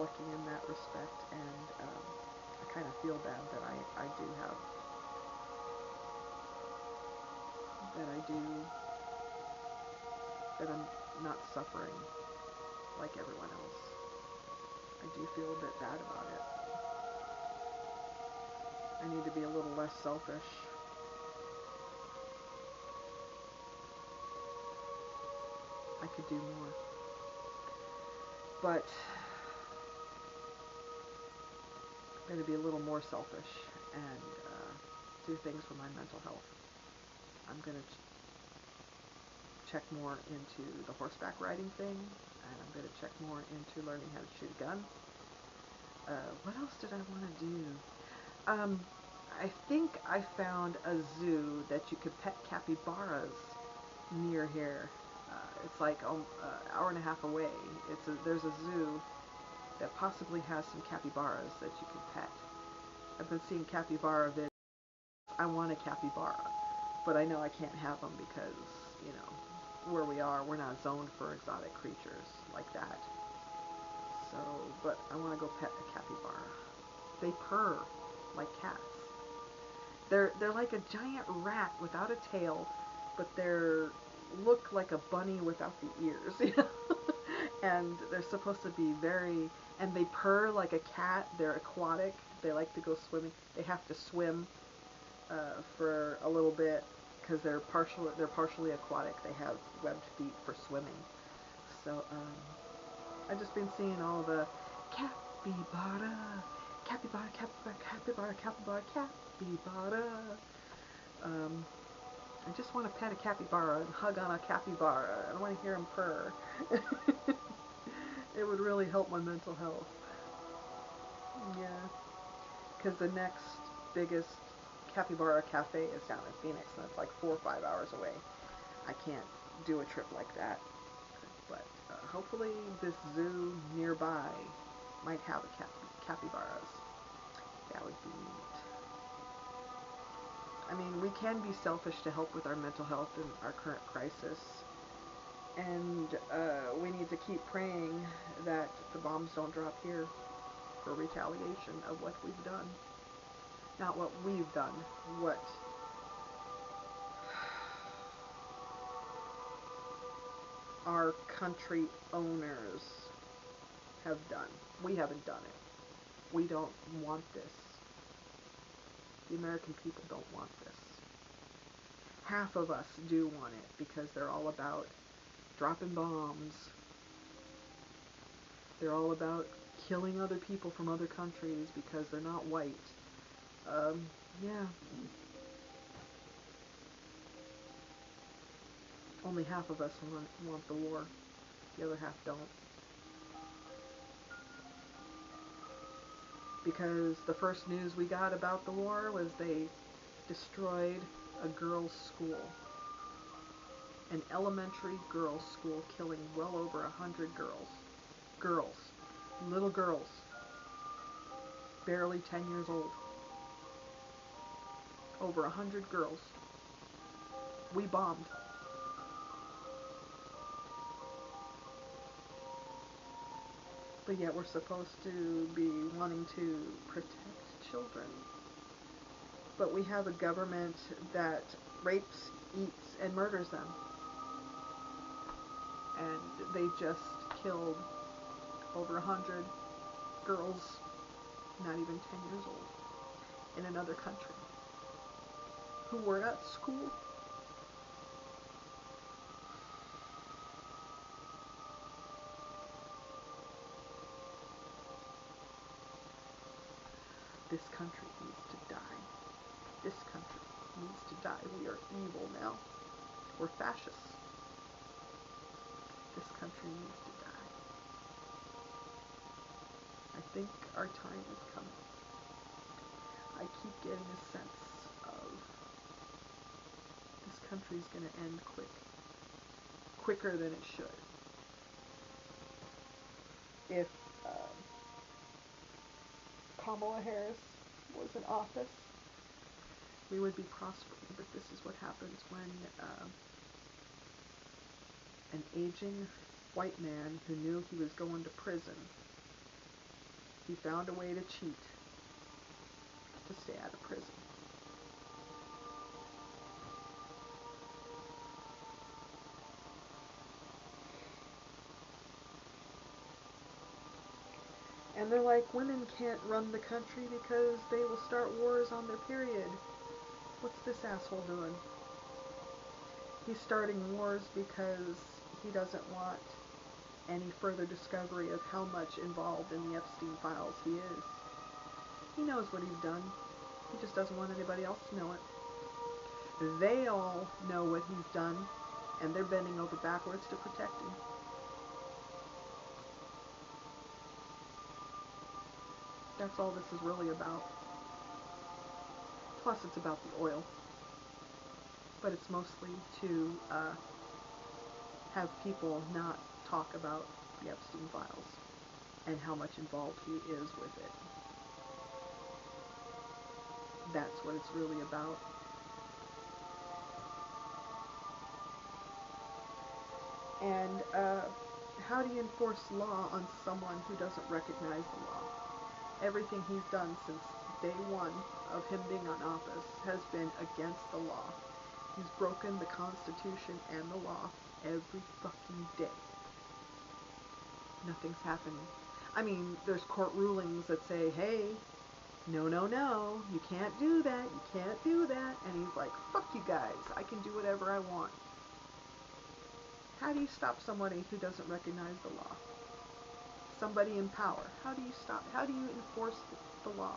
Speaker 1: lucky in that respect, and I kind of feel bad that that I'm not suffering like everyone else. I do feel a bit bad about it. I need to be a little less selfish. I could do more. But I'm going to be a little more selfish and do things for my mental health. I'm going to check more into the horseback riding thing, and I'm going to check more into learning how to shoot a gun. What else did I want to do? I think I found a zoo that you could pet capybaras near here. It's like an hour and a half away. There's a zoo that possibly has some capybaras that you can pet. I've been seeing capybara videos. I want a capybara, but I know I can't have them because, where we are, we're not zoned for exotic creatures like that. So, So, but I want to go pet a capybara. They purr like cats. They're like a giant rat without a tail, but they're look like a bunny without the ears, you know? And they're supposed to be and they purr like a cat. They're aquatic. They like to go swimming. They have to swim for a little bit because they're partially aquatic. They have webbed feet for swimming. So I've just been seeing all the capybara, capybara, capybara, capybara, capybara, capybara. Um, I just want to pet a capybara and hug on a capybara. I don't want to hear him purr. It would really help my mental health. Yeah, because the next biggest capybara cafe is down in Phoenix, and it's like 4 or 5 hours away. I can't do a trip like that, but hopefully this zoo nearby might have a capybaras. That would be neat. I mean, we can be selfish to help with our mental health in our current crisis, and we need to keep praying that the bombs don't drop here for retaliation of what we've done. Not what we've done, what our country owners have done. We haven't done it. We don't want this. The American people don't want this. Half of us do want it because they're all about dropping bombs. They're all about killing other people from other countries because they're not white. Yeah. Only half of us want the war. The other half don't. Because the first news we got about the war was they destroyed a girls' school. An elementary girls' school, killing well over 100 girls. Girls. Little girls. Barely 10 years old. Over 100 girls. We bombed. But yet we're supposed to be wanting to protect children. But we have a government that rapes, eats, and murders them. And they just killed over 100 girls, not even 10 years old, in another country, who were at school. This country needs to die. This country needs to die. We are evil now. We're fascists. This country needs to die. I think our time is coming. I keep getting a sense of this country's going to end quicker than it should. If Kamala Harris was in office, we would be prospering. But this is what happens when an aging white man who knew he was going to prison, he found a way to cheat to stay out of prison. And they're like, women can't run the country because they will start wars on their period. What's this asshole doing? He's starting wars because he doesn't want any further discovery of how much involved in the Epstein files he is. He knows what he's done. He just doesn't want anybody else to know it. They all know what he's done, and they're bending over backwards to protect him. That's all this is really about. Plus, it's about the oil. But it's mostly to have people not talk about the Epstein files and how much involved he is with it. That's what it's really about. And How do you enforce law on someone who doesn't recognize the law? Everything he's done since day one of him being on office has been against the law. He's broken the Constitution and the law every fucking day. Nothing's happening. I mean, there's court rulings that say, hey, no, no, no, you can't do that, you can't do that. And he's like, fuck you guys, I can do whatever I want. How do you stop somebody who doesn't recognize the law? Somebody in power. How do you enforce the law?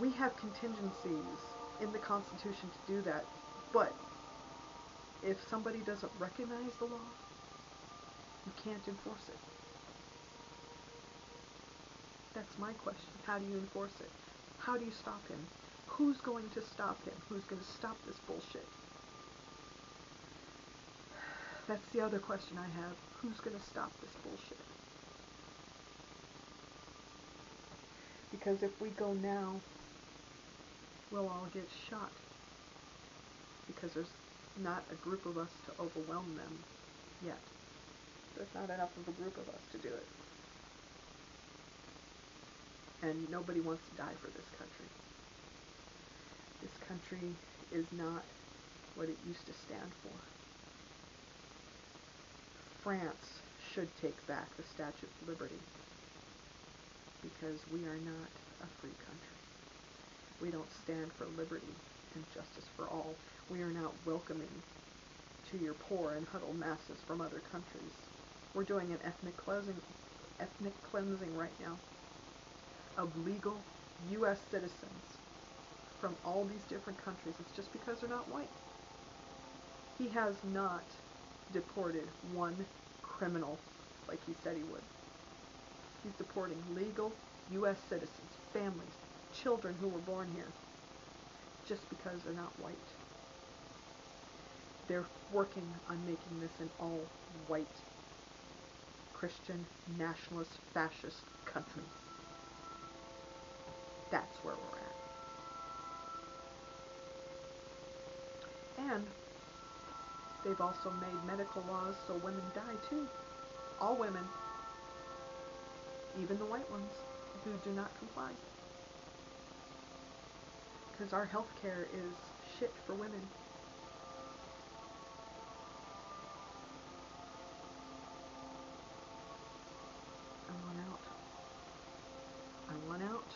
Speaker 1: We have contingencies in the Constitution to do that, but if somebody doesn't recognize the law, you can't enforce it. That's my question. How do you enforce it? How do you stop him? Who's going to stop him? Who's going to stop this bullshit? That's the other question I have. Who's going to stop this bullshit? Because if we go now, we'll all get shot. Because there's not a group of us to overwhelm them yet. There's not enough of a group of us to do it. And nobody wants to die for this country. This country is not what it used to stand for. France should take back the Statue of Liberty because we are not a free country. We don't stand for liberty and justice for all. We are not welcoming to your poor and huddled masses from other countries. We're doing an ethnic cleansing right now of legal U.S. citizens from all these different countries. It's just because they're not white. He has not deported one criminal like he said he would. He's deporting legal U.S. citizens, families, children who were born here, just because they're not white. They're working on making this an all-white, Christian, nationalist, fascist country. That's where we're at. And they've also made medical laws so women die too. All women, even the white ones who do not comply. Because our health care is shit for women. I want out. I want out.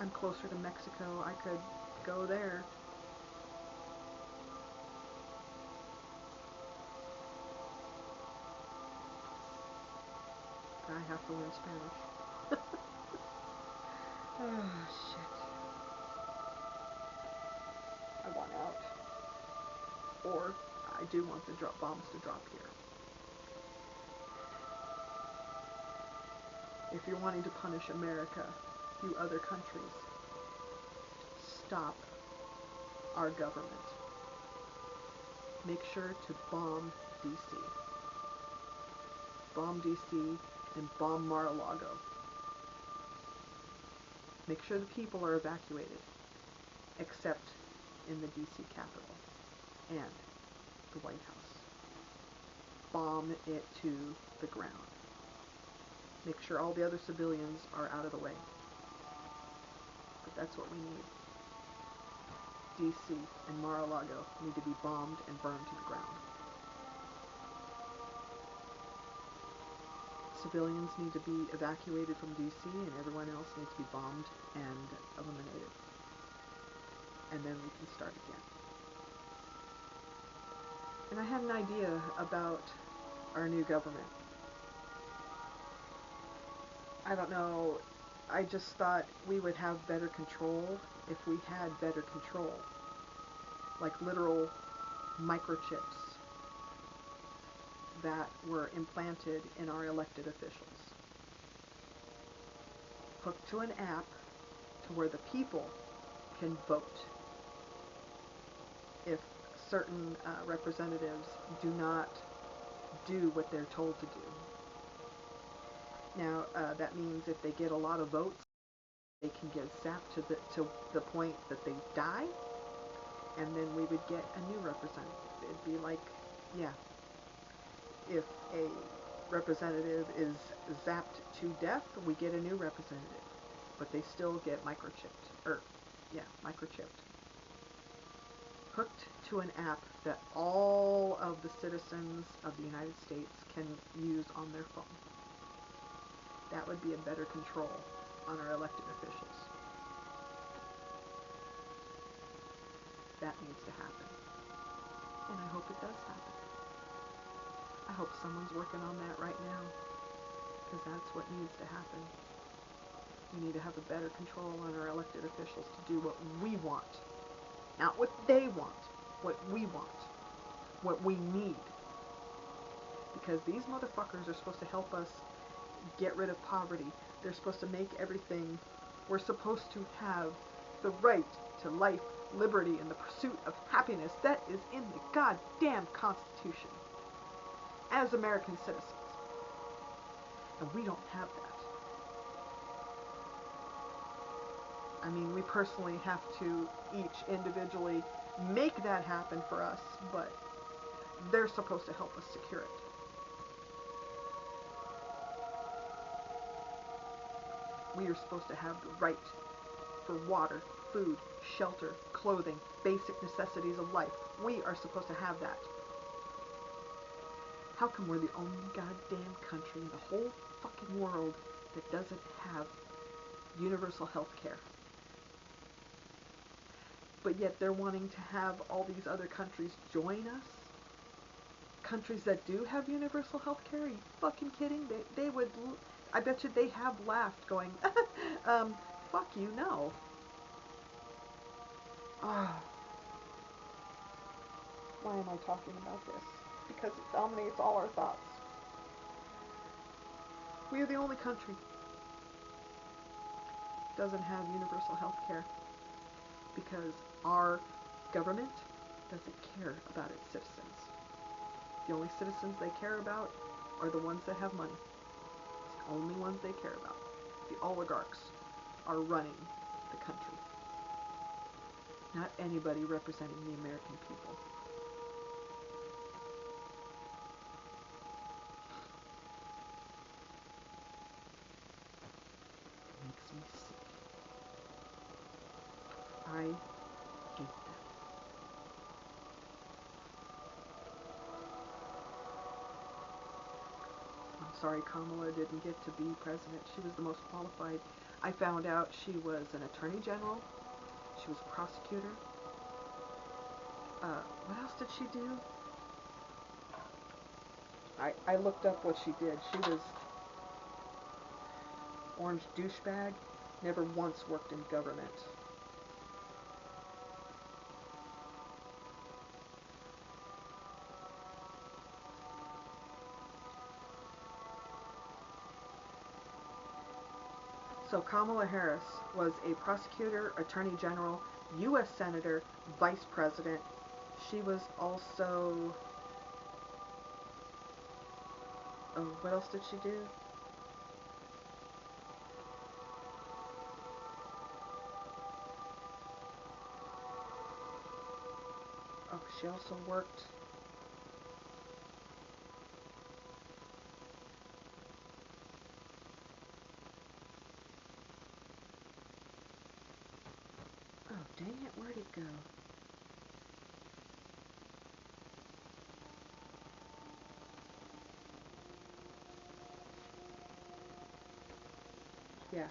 Speaker 1: I'm closer to Mexico. I could go there. But I have to learn Spanish. Oh, shit. I want out. Or I do want the bombs to drop here. If you're wanting to punish America, you other countries, stop our government. Make sure to bomb D.C. Bomb D.C. and bomb Mar-a-Lago. Make sure the people are evacuated, except in the D.C. Capitol and the White House. Bomb it to the ground. Make sure all the other civilians are out of the way. But that's what we need. D.C. and Mar-a-Lago need to be bombed and burned to the ground. Civilians need to be evacuated from D.C. and everyone else needs to be bombed and eliminated. And then we can start again. And I had an idea about our new government. I don't know, I just thought we would have better control if we had better control. Like literal microchips that were implanted in our elected officials. Hooked to an app to where the people can vote if certain representatives do not do what they're told to do. Now, that means if they get a lot of votes, they can get zapped to the point that they die. and then we would get a new representative. It'd be like, yeah, if a representative is zapped to death, we get a new representative, but they still get microchipped, or yeah, microchipped, hooked to an app that all of the citizens of the United States can use on their phone. That would be a better control on our elected officials. That needs to happen, and I hope it does happen. I hope someone's working on that right now, because that's what needs to happen. We need to have a better control on our elected officials to do what we want. Not what they want, what we want, what we need. Because these motherfuckers are supposed to help us get rid of poverty. They're supposed to make everything. We're supposed to have the right to life, liberty, and the pursuit of happiness. That is in the goddamn Constitution as American citizens. And we don't have that. I mean, we personally have to each individually make that happen for us, but they're supposed to help us secure it. We are supposed to have the right for water, food, shelter, clothing, basic necessities of life. We are supposed to have that. How come we're the only goddamn country in the whole fucking world that doesn't have universal health care? But yet they're wanting to have all these other countries join us? Countries that do have universal health care? Are you fucking kidding? They would, I bet you they have laughed going, fuck you, no. Ah. Why am I talking about this? Because it dominates all our thoughts. We are the only country that doesn't have universal health care because our government doesn't care about its citizens. The only citizens they care about are the ones that have money. It's the only ones they care about. The oligarchs are running the country. Not anybody representing the American people. It makes me sick. I hate them. I'm sorry Kamala didn't get to be president. She was the most qualified. I found out she was an attorney general. She was a prosecutor. What else did she do? I looked up what she did. She was orange douchebag. Never once worked in government. So Kamala Harris was a prosecutor, attorney general, U.S. senator, vice president. She was also, oh, what else did she do? Oh, she also worked. Oh, dang it, where'd it go? Yeah.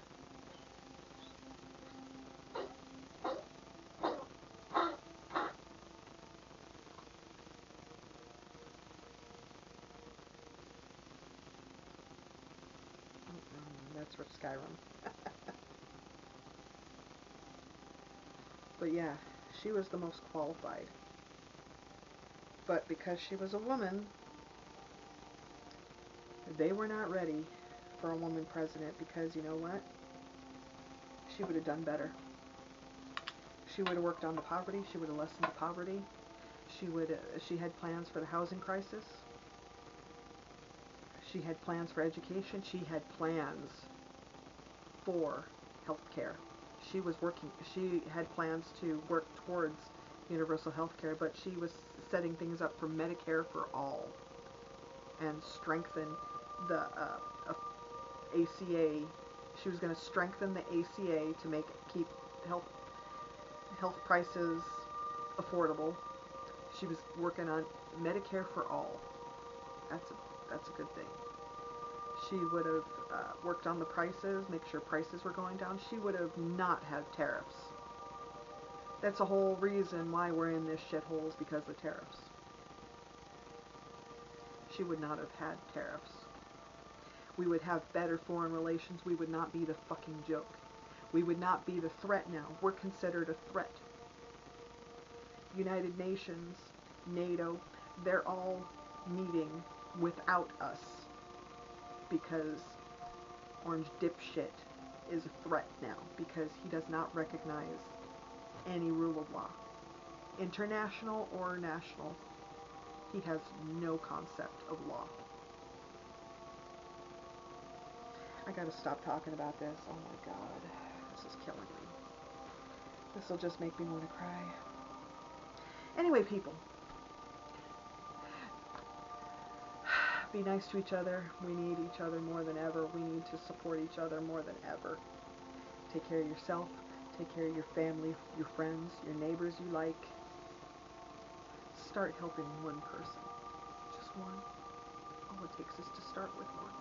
Speaker 1: That's for Skyrim. But yeah, she was the most qualified. But because she was a woman, they were not ready for a woman president because you know what? She would have done better. She would have worked on the poverty. She would have lessened the poverty. She had plans for the housing crisis. She had plans for education. She had plans for health care. She had plans to work towards universal health care, but she was setting things up for Medicare for all and strengthen the ACA. She was going to strengthen the ACA to keep health prices affordable. She was working on Medicare for all. That's a good thing. She would have worked on the prices, make sure prices were going down. She would have not had tariffs. That's the whole reason why we're in this shithole, is because of tariffs. She would not have had tariffs. We would have better foreign relations. We would not be the fucking joke. We would not be the threat now. We're considered a threat. United Nations, NATO, they're all meeting without us because Orange Dipshit is a threat now, because he does not recognize any rule of law, international or national. He has no concept of law. I gotta stop talking about this. Oh my god, this is killing me. This will just make me want to cry. Anyway, people, be nice to each other. We need each other more than ever. We need to support each other more than ever. Take care of yourself. Take care of your family, your friends, your neighbors you like. Start helping one person. Just one. All it takes is to start with one.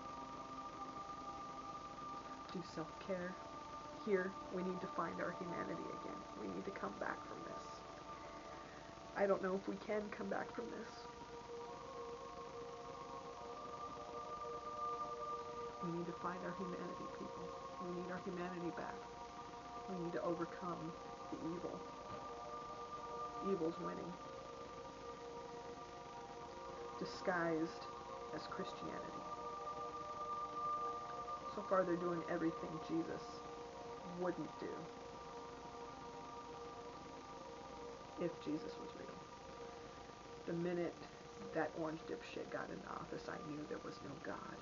Speaker 1: Do self-care. Here, we need to find our humanity again. We need to come back from this. I don't know if we can come back from this. We need to find our humanity, people. We need our humanity back. We need to overcome the evil. Evil's winning. Disguised as Christianity. So far they're doing everything Jesus wouldn't do if Jesus was real. The minute that orange dipshit got into office, I knew there was no God.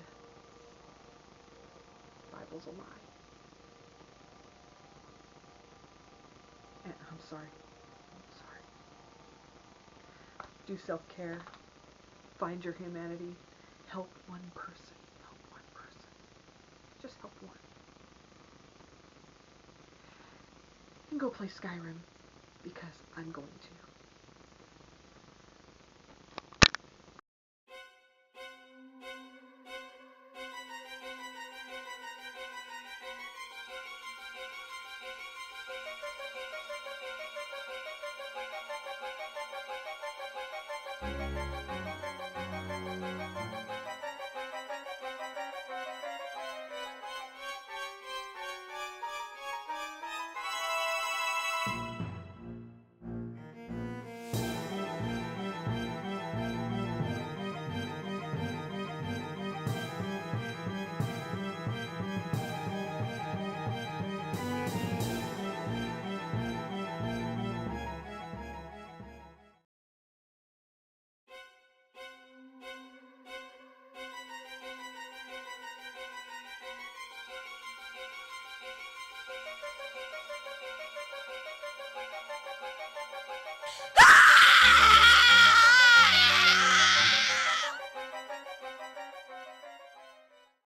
Speaker 1: The Bible's a lie. And I'm sorry. Do self-care. Find your humanity. Help one person. Help one person. Just help one. And go play Skyrim, because I'm going to.